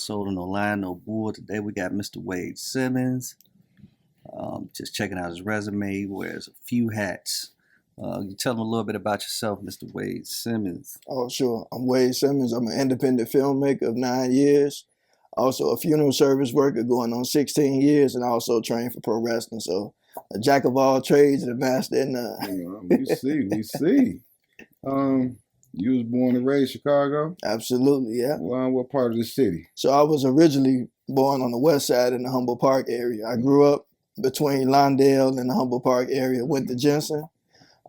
episode on Orlando Bull. Today we got Mr. Wade Simmons. Just checking out his resume. He wears a few hats. You tell him a little bit about yourself, Mr. Wade Simmons. Oh, sure. I'm Wade Simmons. I'm an independent filmmaker of 9 years. Also a funeral service worker going on 16 years, and I also train for pro wrestling. So a jack of all trades and a master in none. We see. You was born and raised Chicago? Absolutely, yeah. Well, what part of the city? So I was originally born on the west side in the Humboldt Park area. I grew up between Lawndale and the Humboldt Park area, went to Jensen.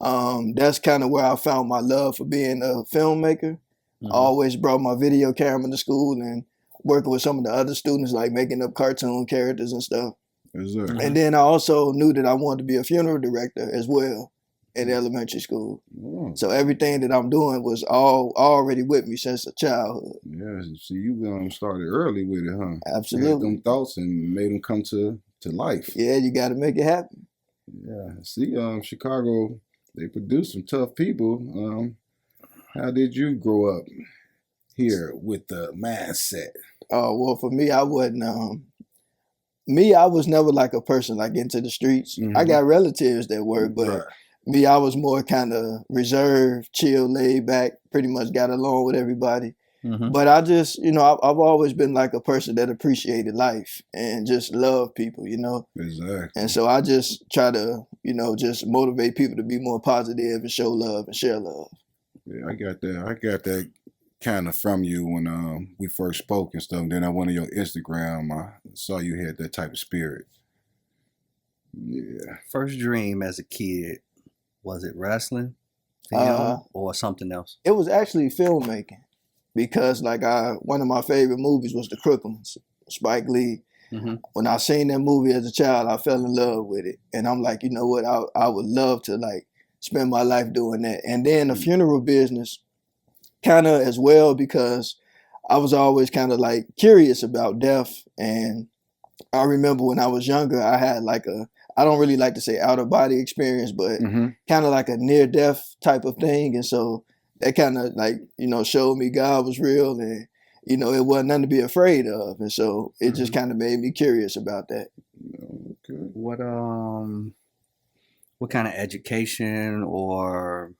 That's kind of where I found my love for being a filmmaker. Mm-hmm. I always brought my video camera to school and working with some of the other students, like making up cartoon characters and stuff. Yes, sir. And then I also knew that I wanted to be a funeral director as well in elementary school. Oh. So everything that I'm doing was already with me since a childhood. Yeah, so you started early with it, huh? Absolutely. You had them thoughts and made them come to life. Yeah, you got to make it happen. Yeah, see, Chicago, they produce some tough people. How did you grow up here with the mindset? Oh, well, for me, I wasn't. I was never like a person like into the streets. Mm-hmm. I got relatives that were, but right. Me, I was more kind of reserved, chill, laid back, pretty much got along with everybody. Mm-hmm. But I just, I've always been like a person that appreciated life and just loved people, Exactly. And so I just try to, just motivate people to be more positive and show love and share love. Yeah, I got that kind of from you when we first spoke and stuff. Then I went on your Instagram. I saw you had that type of spirit. Yeah. First dream as a kid, was it wrestling, film, or something else? It was actually filmmaking, because one of my favorite movies was The Crooklins, Spike Lee. Mm-hmm. When I seen that movie as a child, I fell in love with it, and I'm like, you know what? I would love to spend my life doing that. And then the funeral business, kind of as well, because I was always kind of curious about death. And I remember when I was younger, I had I don't really like to say out of body experience, but mm-hmm. kind of like a near death type of thing. And so that kind of showed me God was real, and it wasn't nothing to be afraid of. And so it just kind of made me curious about that. Okay. What kind of education or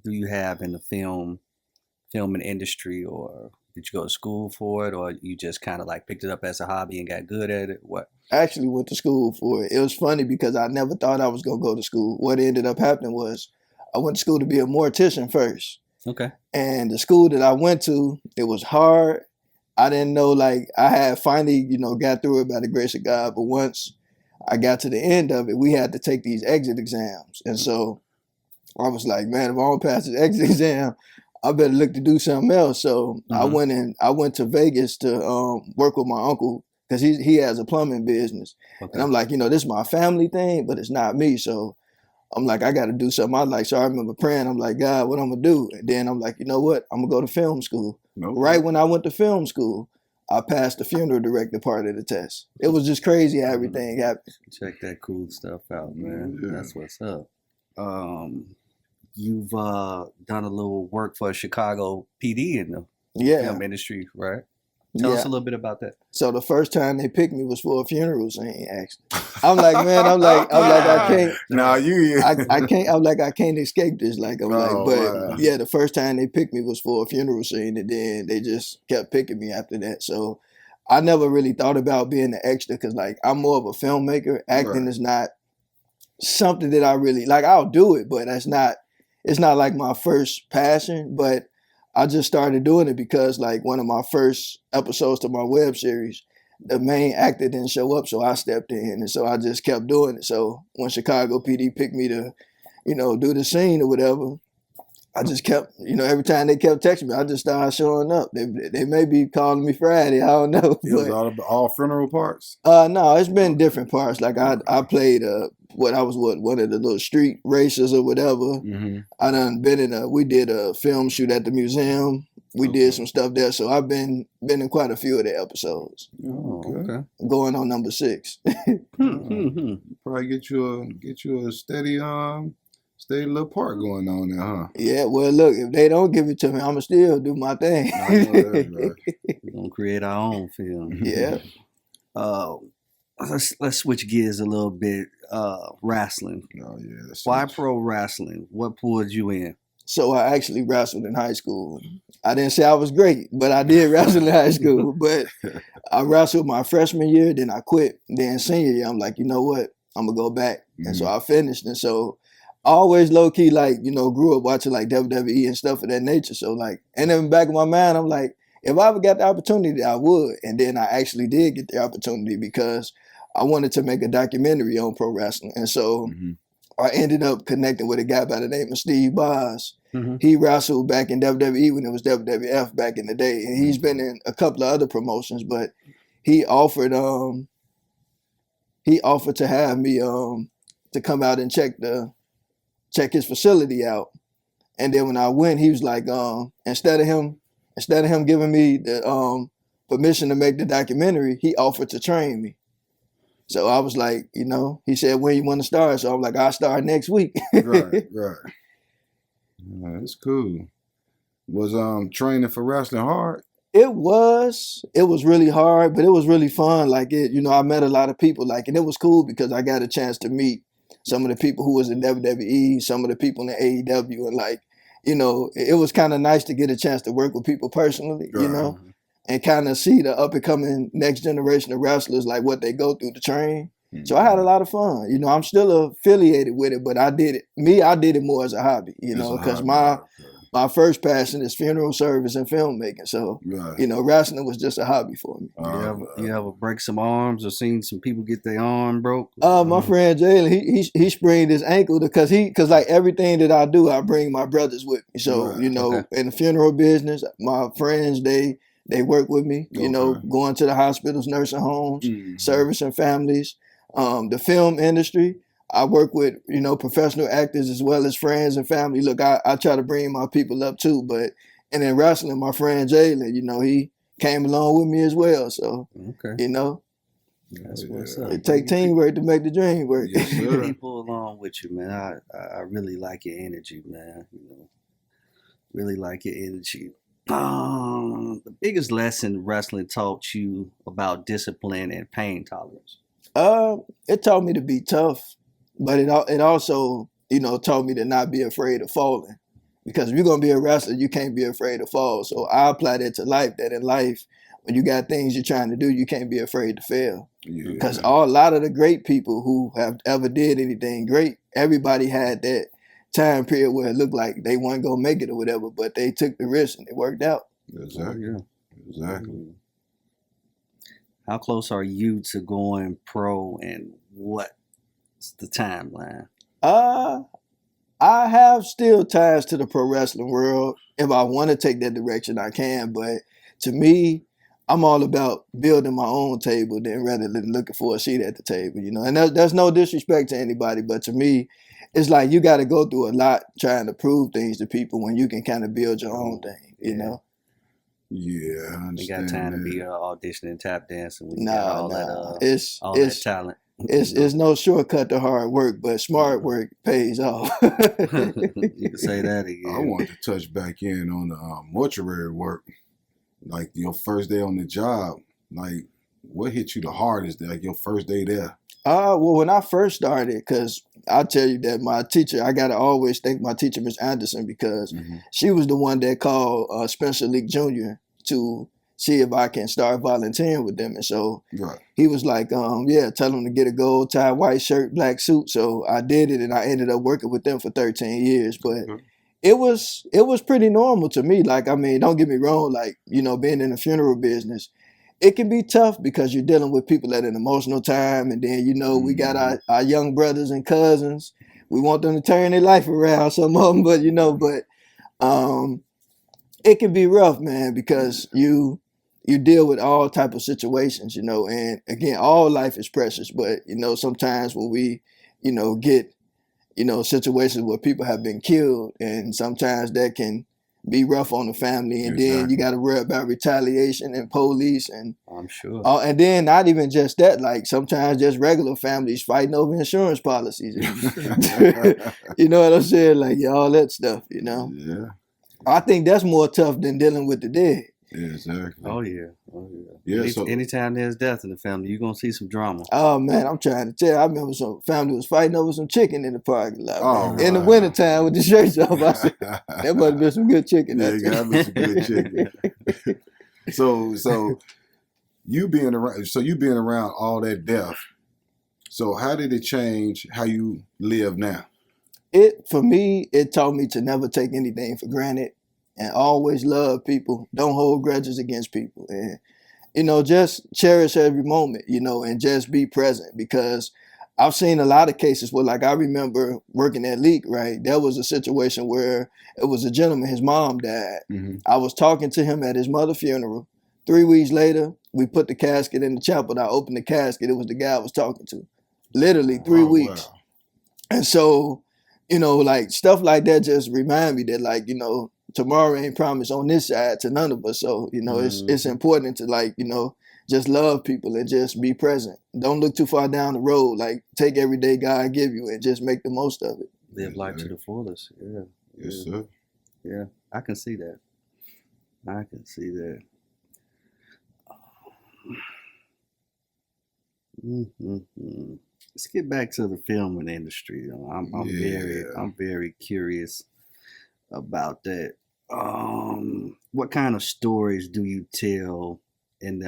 do you have in the filming industry, or did you go to school for it, or you just kind of picked it up as a hobby and got good at it? What? I actually went to school for it. It was funny because I never thought I was going to go to school. What ended up happening was I went to school to be a mortician first. Okay. And the school that I went to, it was hard. I didn't know, I had finally, got through it by the grace of God. But once I got to the end of it, we had to take these exit exams. And so I was like, man, if I don't pass this exit exam, I better look to do something else. So mm-hmm. I went to Vegas to work with my uncle, because he has a plumbing business. Okay. And I'm like, this is my family thing, but it's not me. So I'm like, I got to do something I like. So I remember praying. I'm like, God, what I'm going to do? And then I'm like, you know what? I'm going to go to film school. Nope. Right when I went to film school, I passed the funeral director part of the test. It was just crazy how everything happened. Check that cool stuff out, man. Yeah. That's what's up. You've done a little work for Chicago PD in the film industry, right? Tell us a little bit about that. So the first time they picked me was for a funeral scene, actually. I'm like, I can't. No, I can't. I can't escape this. Yeah, the first time they picked me was for a funeral scene, and then they just kept picking me after that. So I never really thought about being an extra, because I'm more of a filmmaker. Acting is not something that I really I'll do it, but it's not my first passion. But I just started doing it because one of my first episodes to my web series, the main actor didn't show up, so I stepped in, and so I just kept doing it. So when Chicago PD picked me to, do the scene or whatever, I just kept, every time they kept texting me, I just started showing up. They may be calling me Friday, I don't know. It was all funeral parts? No, it's been different parts. I played one of the little street races or whatever. Mm-hmm. I done been we did a film shoot at the museum. We did some stuff there. So I've been in quite a few of the episodes. Oh, okay. Going on number 6. Probably get you a steady little part going on there, huh? Yeah, well, look, if they don't give it to me, I'ma still do my thing. I know that's right. gonna create our own film. Yeah. Let's switch gears a little bit. Wrestling. Oh yeah. Why pro wrestling? What pulled you in? So I actually wrestled in high school. I didn't say I was great, but I did wrestle in high school. But I wrestled my freshman year, then I quit. Then senior year, I'm like, you know what? I'm gonna go back. And so I finished. And so I always low key like, you know, grew up watching like WWE and stuff of that nature. So like, and in the back of my mind, I'm like, if I ever got the opportunity, I would. And then I actually did get the opportunity because I wanted to make a documentary on pro wrestling. And so I ended up connecting with a guy by the name of Steve Boz. He wrestled back in WWE when it was WWF back in the day. And he's been in a couple of other promotions, but he offered to have me to come out and check his facility out. And then when I went, he was like, instead of him giving me the permission to make the documentary, he offered to train me. So I was like, you know, he said, when you want to start? So I'm like, I'll start next week. Right. That's cool. Was training for wrestling hard? It was really hard, but it was really fun. Like it, you know, I met a lot of people like, and it was cool because I got a chance to meet some of the people who was in WWE, some of the people in AEW, and like, you know, it was kind of nice to get a chance to work with people personally, you know, and kind of see the up and coming next generation of wrestlers, like what they go through to train. So I had a lot of fun. You know, I'm still affiliated with it, but I did it more as a hobby, you know, because my first passion is funeral service and filmmaking. So, you know, wrestling was just a hobby for me. You ever break some arms or seen some people get their arm broke? My friend Jalen, he sprained his ankle because like everything that I do, I bring my brothers with me. So, you know, in the funeral business, my friends, they work with me, you know, going to the hospitals, nursing homes, servicing families. The film industry, I work with, you know, professional actors as well as friends and family. Look, I try to bring my people up too, and in wrestling, my friend Jalen, you know, he came along with me as well. So, you know, that's what's up. It takes teamwork to make the dream work. Yes, sir. People along with you, man. I really like your energy, man. You know, really like your energy. The biggest lesson wrestling taught you about discipline and pain tolerance? It taught me to be tough, but it also, you know, taught me to not be afraid of falling. Because if you're gonna be a wrestler, you can't be afraid to fall. So I apply that to life. That in life, when you got things you're trying to do, you can't be afraid to fail. Because a lot of the great people who have ever did anything great, everybody had that time period where it looked like they weren't gonna make it or whatever, but they took the risk and it worked out. Exactly. How close are you to going pro, and what's the timeline? I have still ties to the pro wrestling world. If I want to take that direction, I can. But to me, I'm all about building my own table than rather than looking for a seat at the table, you know. And there's no disrespect to anybody, but to me, it's like you got to go through a lot trying to prove things to people when you can kind of build your own thing, you know. Yeah, I understand. We got time to be auditioning tap dancing. We got all that talent. It's no shortcut to hard work, but smart work pays off. You can say that again. I wanted to touch back in on the mortuary work, like your first day on the job. Like, what hit you the hardest? Like your first day there? Well, when I first started, because I'll tell you that my teacher, I gotta always thank my teacher, Miss Anderson, because she was the one that called Spencer Leak Jr. to see if I can start volunteering with them. And so he was like, tell them to get a gold tie, white shirt, black suit. So I did it, and I ended up working with them for 13 years. But it was pretty normal to me. Like, I mean, don't get me wrong, like, you know, being in the funeral business, it can be tough because you're dealing with people at an emotional time. And then, you know, we got our young brothers and cousins. We want them to turn their life around, some of them, but, you know, it can be rough, man, because you deal with all type of situations, you know, and again, all life is precious, but, you know, sometimes when we, you know, get, you know, situations where people have been killed, and sometimes that can be rough on the family, and then you got to worry about retaliation and police, and I'm sure. And then not even just that, like sometimes just regular families fighting over insurance policies. You know what I'm saying? Like all that stuff, you know. Yeah. I think that's more tough than dealing with the dead. Yeah, exactly. Oh yeah. Oh Yeah. yeah. So Anytime there's death in the family, you're gonna see some drama. Oh man, I'm trying to tell you, I remember some family was fighting over some chicken in the parking lot. Oh, In the wow. wintertime with the shirts off, I said, that must have been some good chicken. Yeah, gotta be some good chicken. So you being around all that death. So how did it change how you live now? For me, it taught me to never take anything for granted and always love people. Don't hold grudges against people. And, just cherish every moment, and just be present, because I've seen a lot of cases where, like, I remember working at Leak, right? There was a situation where it was a gentleman, his mom died. Mm-hmm. I was talking to him at his mother's funeral. 3 weeks later, we put the casket in the chapel. And I opened the casket. It was the guy I was talking to. Literally 3 weeks. Wow. And so, like, stuff like that just remind me that, like, tomorrow ain't promised on this side to none of us. So, it's important to, like, just love people and just be present. Don't look too far down the road. Like, take every day God give you and just make the most of it. Live life to the fullest. Yeah. Yes, sir. Yeah, I can see that. I can see that. Mm-hmm. Let's get back to the filming industry. I'm very curious about that. What kind of stories do you tell in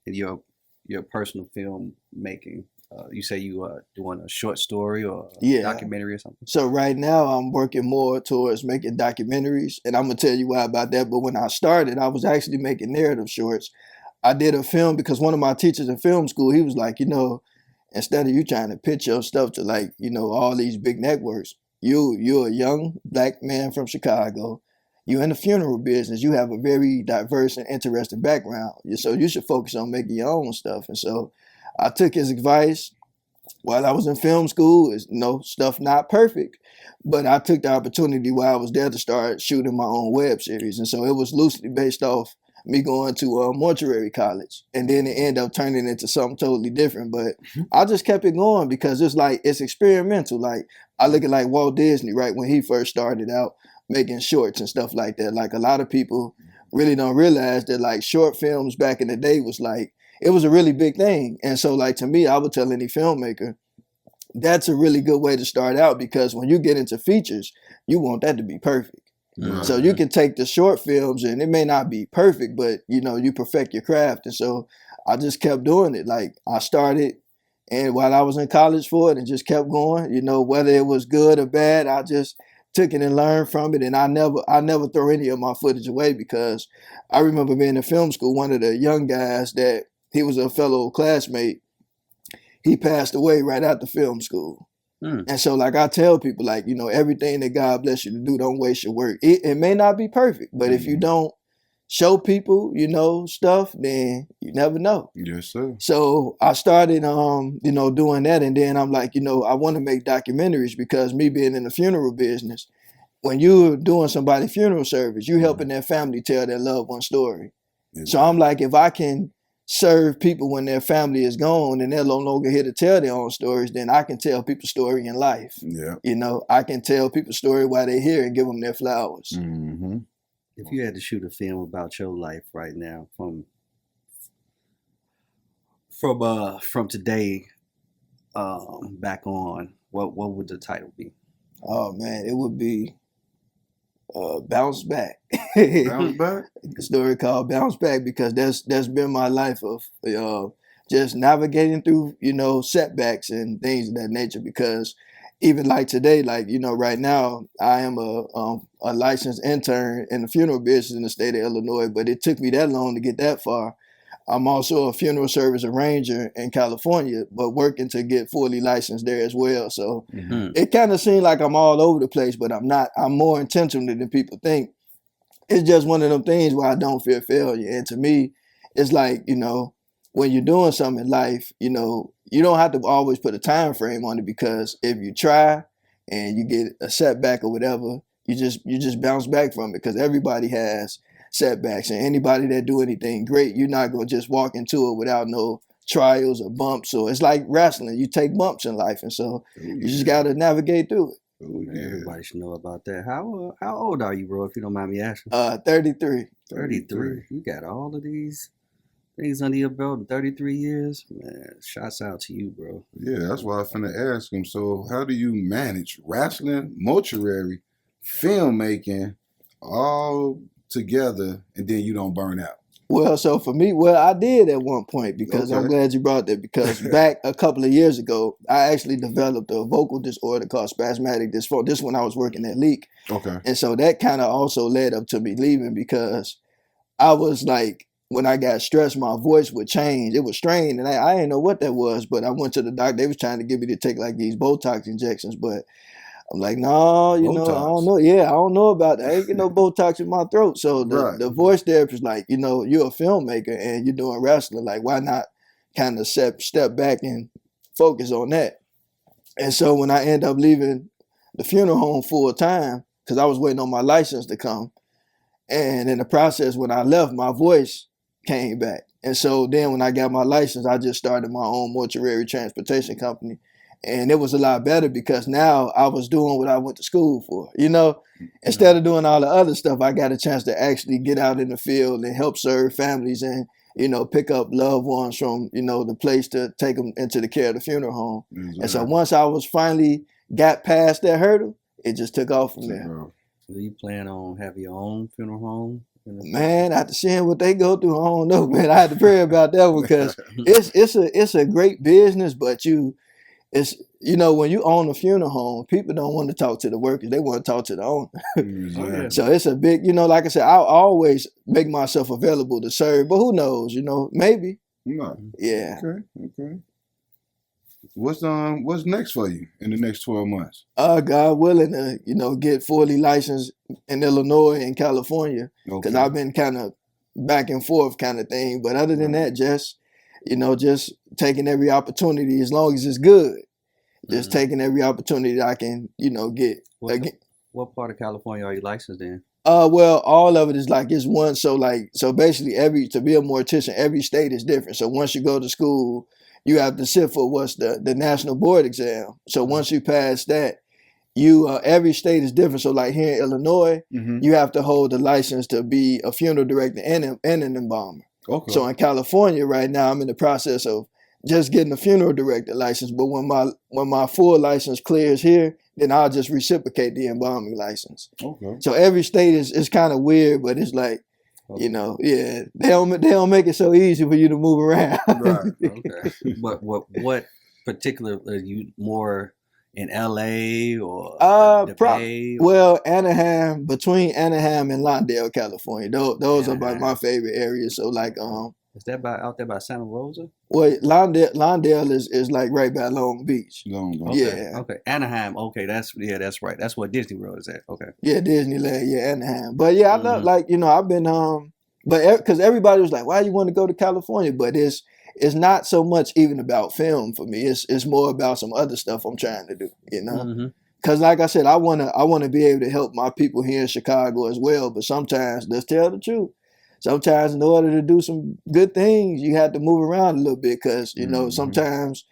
your personal film making? You say you are doing a short story or a documentary or something? So right now I'm working more towards making documentaries, and I'm gonna tell you why about that. But when I started, I was actually making narrative shorts. I did a film because one of my teachers in film school, he was like, instead of you trying to pitch your stuff to, like, all these big networks, you're a young black man from Chicago. You're in the funeral business. You have a very diverse and interesting background. So you should focus on making your own stuff. And so I took his advice while I was in film school. Stuff not perfect, but I took the opportunity while I was there to start shooting my own web series. And so it was loosely based off me going to mortuary college, and then it ended up turning into something totally different. But I just kept it going because it's experimental. Like, I look at, like, Walt Disney, right? When he first started out making shorts and stuff like that. Like, a lot of people really don't realize that, like, short films back in the day was like, it was a really big thing. And so, like, to me, I would tell any filmmaker, that's a really good way to start out, because when you get into features, you want that to be perfect. Right. So you can take the short films and it may not be perfect, but you perfect your craft. And so I just kept doing it. Like, I started, and while I was in college for it, and just kept going, whether it was good or bad, I just took it and learned from it. And I never throw any of my footage away, because I remember being in film school, one of the young guys that he was a fellow classmate, he passed away right after film school. And so, like, I tell people, like, everything that God bless you to do, don't waste your work. It may not be perfect, but if you don't show people, stuff, then you never know. Yes, sir. So I started, doing that. And then I'm like, I want to make documentaries, because me being in the funeral business, when you're doing somebody's funeral service, you're helping their family tell their loved one story. Exactly. So I'm like, if I can serve people when their family is gone and they're no longer here to tell their own stories, then I can tell people's story in life. Yeah. I can tell people's story while they're here and give them their flowers. Mm-hmm. If you had to shoot a film about your life right now, from today back on, what would the title be? Oh man, it would be Bounce Back. Bounce Back? A story called Bounce Back, because that's been my life of just navigating through, setbacks and things of that nature. Because even like today, like, right now, I am a licensed intern in the funeral business in the state of Illinois, but it took me that long to get that far. I'm also a funeral service arranger in California, but working to get fully licensed there as well. So it kind of seems like I'm all over the place, but I'm not. I'm more intentional than people think. It's just one of them things where I don't fear failure. And to me, it's like, when you're doing something in life, you don't have to always put a time frame on it, because if you try and you get a setback or whatever, you just bounce back from it, because everybody has setbacks, and anybody that do anything great, you're not going to just walk into it without no trials or bumps. So it's like wrestling. You take bumps in life, and so you just got to navigate through it. Oh, yeah. Everybody should know about that. How old are you, bro, if you don't mind me asking? 33. 33. You got all of these things under your belt in 33 years? Man, shouts out to you, bro. Yeah, that's why I finna ask him. So how do you manage wrestling, mortuary, filmmaking, all together, and then you don't burn out? Well, so for me, I did at one point, because I'm glad you brought that, because back a couple of years ago, I actually developed a vocal disorder called spasmodic dysphonia. This when I was working at Leak. Okay. And so that kind of also led up to me leaving, because I was like, when I got stressed, my voice would change. It was strained, and I didn't know what that was, but I went to the doctor. They was trying to get me to take like these Botox injections, but I'm like, no, you know, I don't know. Yeah, I don't know about that. I ain't get no Botox in my throat. So the voice therapist like, you know, you're a filmmaker and you're doing wrestling. Like, why not kind of step back and focus on that? And so when I ended up leaving the funeral home full time, because I was waiting on my license to come, and in the process, when I left, my voice came back. And so then when I got my license, I just started my own mortuary transportation company. And it was a lot better, because now I was doing what I went to school for, you know. Instead of doing all the other stuff, I got a chance to actually get out in the field and help serve families and, you know, pick up loved ones from, you know, the place to take them into the care of the funeral home. And so once I was finally got past that hurdle, it just took off from there. So you plan on having your own funeral home? Man, after seeing what they go through, I don't know, man. I had to pray about that one, because it's a great business, but it's, you know, when you own a funeral home, people don't want to talk to the workers. They want to talk to the owner. So it's a big, you know, like I said, I'll always make myself available to serve, but who knows, you know, maybe. Yeah. Okay. What's next for you in the next 12 months? God willing to, you know, get fully licensed in Illinois and California, because I've been kind of back and forth kind of thing. But other than that, just, you know, just taking every opportunity, as long as it's good, just taking every opportunity I can, you know, get. What part of California are you licensed in? Well, all of it is like, it's one. So basically to be a mortician, every state is different. So once you go to school, you have to sit for what's the national board exam. So once you pass that, you every state is different. So like here in Illinois, you have to hold a license to be a funeral director and an embalmer. Okay. So in California right now, I'm in the process of just getting a funeral director license. But when my full license clears here, then I'll just reciprocate the embalming license. Okay. So every state is kind of weird, but it's like, you know, yeah, they don't make it so easy for you to move around. Right. Okay. But what particular are you more in LA or the Bay? Well, Anaheim, between Anaheim and Lawndale, California. Those are my favorite areas. So like is that out there by Santa Rosa? Well, Lawndale is like right by Long Beach. Okay. Yeah. Okay. Anaheim. Okay. That's right. That's where Disney World is at. Okay. Yeah, Disneyland. Yeah, Anaheim. But yeah, I love, like, you know, I've been but because everybody was like, why you want to go to California? But it's not so much even about film for me. It's more about some other stuff I'm trying to do. You know. Because like I said, I wanna be able to help my people here in Chicago as well. But sometimes, let's tell the truth, sometimes in order to do some good things, you have to move around a little bit, because, you know, sometimes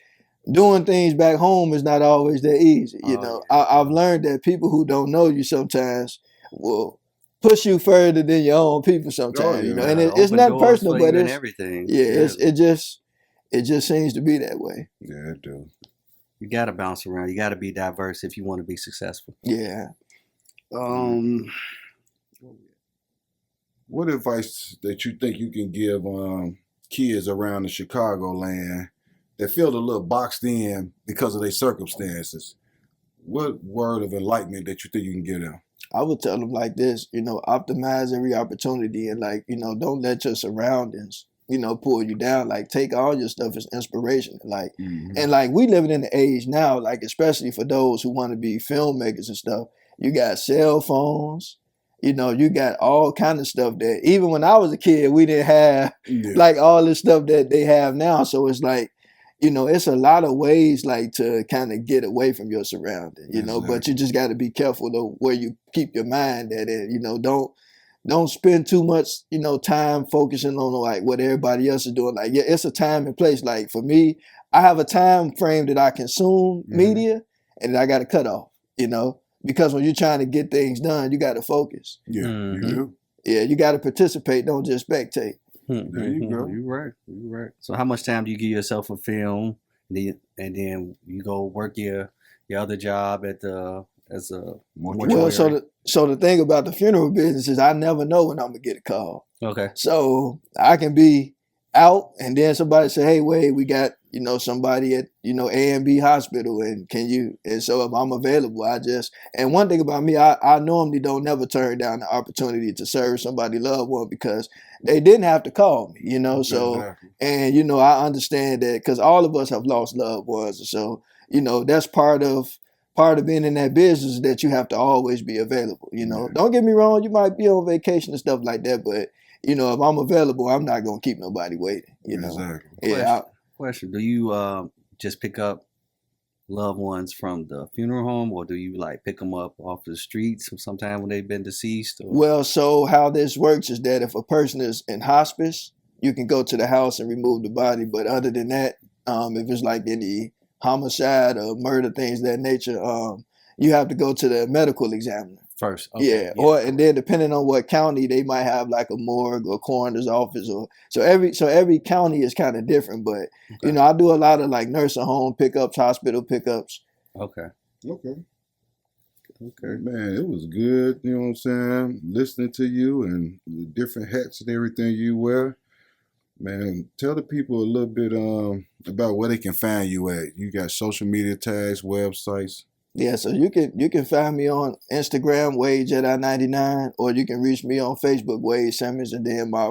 doing things back home is not always that easy. You know, I've learned that people who don't know you sometimes will push you further than your own people sometimes. You know, and it's not personal, but it's everything. Yeah, it just seems to be that way. Yeah, it do. You got to bounce around. You got to be diverse if you want to be successful. Yeah. What advice that you think you can give kids around the Chicagoland that feel a little boxed in because of their circumstances? What word of enlightenment that you think you can give them? I would tell them like this, you know, optimize every opportunity, and like, you know, don't let your surroundings, you know, pull you down. Like, take all your stuff as inspiration. Like, and like, we living in the age now, like, especially for those who want to be filmmakers and stuff, you got cell phones, you know, you got all kind of stuff that even when I was a kid, we didn't have like all this stuff that they have now. So it's like, you know, it's a lot of ways like to kind of get away from your surroundings, you know, but you just got to be careful though where you keep your mind at. And, you know, don't spend too much, you know, time focusing on like what everybody else is doing. Like, yeah, it's a time and place. Like for me, I have a time frame that I consume media, and I got to cut off. you know, because when you're trying to get things done, you got to focus. Yeah, Mhm. you do. Yeah, you got to participate, don't just spectate. There you go. You're right. You're right. So how much time do you give yourself for film, and then you go work your other job at the as a Mortuary. Well, so the thing about the funeral business is I never know when I'm gonna get a call. Okay. So I can be out and then somebody say, "Hey, Wade, we got, you know, somebody at, you know, A and B hospital, and can you?" And so if I'm available, and one thing about me, I normally don't never turn down the opportunity to serve somebody loved one because they didn't have to call me, you know. So Exactly. and you know, I understand that because all of us have lost loved ones, and so you know that's part of being in that business, that you have to always be available. You know, Yeah. don't get me wrong, you might be on vacation and stuff like that, but you know, if I'm available, I'm not gonna keep nobody waiting. You know, Exactly. yeah. Question: do you just pick up loved ones from the funeral home, or do you like pick them up off the streets sometime when they've been deceased? Or? Well, so how this works is that if a person is in hospice, you can go to the house and remove the body. But other than that, if it's like any homicide or murder, things of that nature, you have to go to the medical examiner. First, okay, Yeah. Or and then depending on what county, they might have like a morgue or coroner's office, or so every county is kind of different. But you know, I do a lot of like nursing home pickups, hospital pickups. Okay. Okay. Man, it was good, you know what I'm saying? Listening to you and the different hats and everything you wear. Man, tell the people a little bit about where they can find you at. You got social media tags, websites. Yeah, so you can find me on Instagram, Wade Jedi 99, or you can reach me on Facebook, Wade Simmons, and then my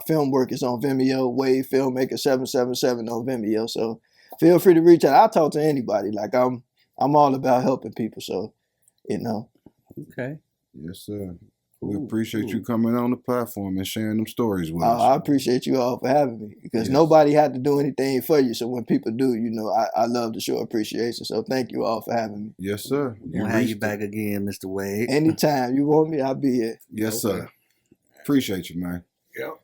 film work is on Vimeo, Wade Filmmaker 777 on Vimeo. So feel free to reach out. I'll talk to anybody. Like I'm all about helping people. So, you know. Okay. Yes, sir. We appreciate you coming on the platform and sharing them stories with us. I appreciate you all for having me, because Yes. nobody had to do anything for you. So when people do, you know, I love to show appreciation. So thank you all for having me. Yes, sir. We'll have you back again, Mr. Wade. Anytime you want me, I'll be here. Yes, sir. Appreciate you, man. Yep.